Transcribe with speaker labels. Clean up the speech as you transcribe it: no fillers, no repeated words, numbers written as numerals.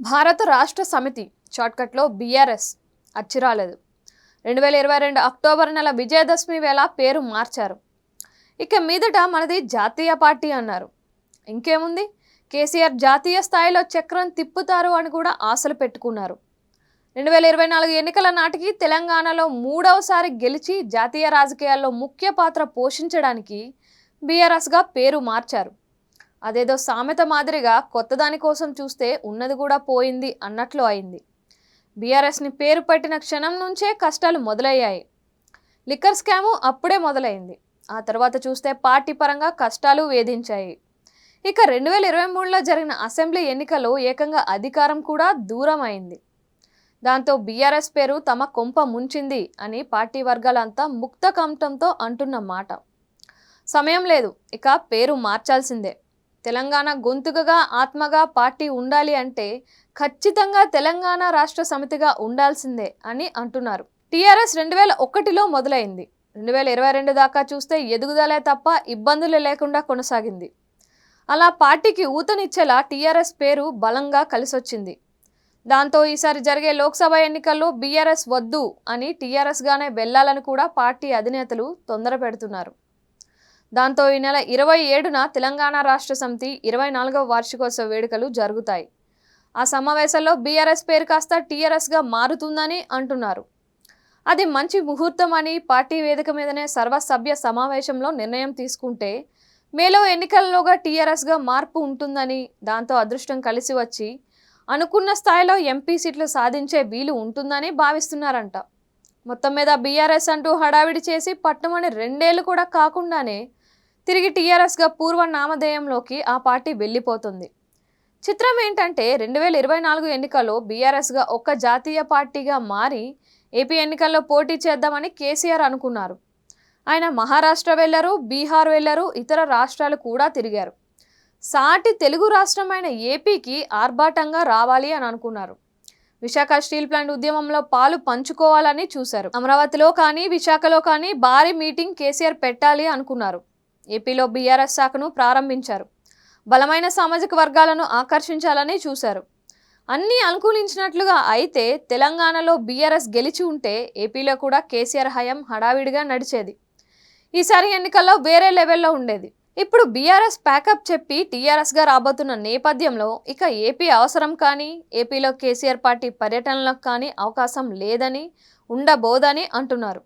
Speaker 1: భారత రాష్ట్ర సమితి షార్ట్కట్లో బీఆర్ఎస్ అచ్చిరాలేదు. 2022 అక్టోబర్ నెల విజయదశమి వేళ పేరు మార్చారు. ఇక మీదట మనది జాతీయ పార్టీ అన్నారు. ఇంకేముంది, కేసీఆర్ జాతీయ స్థాయిలో చక్రం తిప్పుతారు అని కూడా ఆశలు పెట్టుకున్నారు. 2024 ఎన్నికల నాటికి తెలంగాణలో మూడవసారి గెలిచి జాతీయ రాజకీయాల్లో ముఖ్య పాత్ర పోషించడానికి బీఆర్ఎస్గా పేరు మార్చారు. అదేదో సామెత మాదిరిగా కొత్తదాని కోసం చూస్తే ఉన్నది కూడా పోయింది అన్నట్లు అయింది. బీఆర్ఎస్ని పేరు పెట్టిన క్షణం నుంచే కష్టాలు మొదలయ్యాయి. లిక్కర్ స్కాము అప్పుడే మొదలైంది. ఆ తర్వాత చూస్తే పార్టీ పరంగా కష్టాలు వేధించాయి. ఇక 2023లో జరిగిన అసెంబ్లీ ఎన్నికల్లో ఏకంగా అధికారం కూడా దూరం అయింది. దాంతో బీఆర్ఎస్ పేరు తమ కొంప ముంచింది అని పార్టీ వర్గాలంతా ముక్త కంఠంతో అంటున్న మాట. సమయం లేదు, ఇక పేరు మార్చాల్సిందే. తెలంగాణ గొంతుకగా ఆత్మగా పార్టీ ఉండాలి అంటే ఖచ్చితంగా తెలంగాణ రాష్ట్ర సమితిగా ఉండాల్సిందే అని అంటున్నారు. టీఆర్ఎస్ 2001లో మొదలైంది. 2022 దాకా చూస్తే ఎదుగుదలే తప్ప ఇబ్బందులు లేకుండా కొనసాగింది. అలా పార్టీకి ఊతనిచ్చేలా టీఆర్ఎస్ పేరు బలంగా కలిసొచ్చింది. దాంతో ఈసారి జరిగే లోక్సభ ఎన్నికల్లో బీఆర్ఎస్ వద్దు అని టీఆర్ఎస్గానే వెళ్లాలని కూడా పార్టీ అధినేతలు తొందర పెడుతున్నారు. దాంతో ఈ నెల 27న తెలంగాణ రాష్ట్ర సమితి 24వ వార్షికోత్సవ వేడుకలు జరుగుతాయి. ఆ సమావేశాల్లో బీఆర్ఎస్ పేరు కాస్త టీఆర్ఎస్గా మారుతుందని అంటున్నారు. అది మంచి ముహూర్తం అని పార్టీ వేదిక మీదనే సర్వసభ్య సమావేశంలో నిర్ణయం తీసుకుంటే మేలో ఎన్నికల్లోగా టీఆర్ఎస్గా మార్పు ఉంటుందని, దాంతో అదృష్టం కలిసి వచ్చి అనుకున్న స్థాయిలో ఎంపీ సీట్లు సాధించే వీలు ఉంటుందని భావిస్తున్నారంట. మొత్తం మీద బీఆర్ఎస్ అంటూ హడావిడి చేసి పట్టుమని 2 ఏళ్లు కూడా కాకుండానే తిరిగి టీఆర్ఎస్గా పూర్వ నామధేయంలోకి ఆ పార్టీ వెళ్ళిపోతుంది. చిత్రం ఏంటంటే 2024 ఎన్నికల్లో బీఆర్ఎస్గా ఒక్క జాతీయ పార్టీగా మారి ఏపీ ఎన్నికల్లో పోటీ చేద్దామని కేసీఆర్ అనుకున్నారు. ఆయన మహారాష్ట్ర వెళ్లారు, బీహార్ వెళ్లారు, ఇతర రాష్ట్రాలు కూడా తిరిగారు. సాటి తెలుగు రాష్ట్రమైన ఏపీకి ఆర్భాటంగా రావాలి అని అనుకున్నారు. విశాఖ స్టీల్ ప్లాంట్ ఉద్యమంలో పాలు పంచుకోవాలని చూశారు. అమరావతిలో కానీ విశాఖలో కానీ భారీ మీటింగ్ కేసీఆర్ పెట్టాలి అనుకున్నారు. ఏపీలో బీఆర్ఎస్ శాఖను ప్రారంభించారు. బలమైన సామాజిక వర్గాలను ఆకర్షించాలని చూశారు. అన్నీ అనుకూలించినట్లుగా అయితే తెలంగాణలో బీఆర్ఎస్ గెలిచి ఉంటే ఏపీలో కూడా కేసీఆర్ హయాం హడావిడిగా నడిచేది. ఈసారి ఎన్నికల్లో వేరే లెవెల్లో ఉండేది. ఇప్పుడు బీఆర్ఎస్ ప్యాకప్ చెప్పి టీఆర్ఎస్గా రాబోతున్న నేపథ్యంలో ఇక ఏపీ అవసరం కానీ ఏపీలో కేసీఆర్ పార్టీ పర్యటనలకు కానీ అవకాశం లేదని ఉండబోదని అంటున్నారు.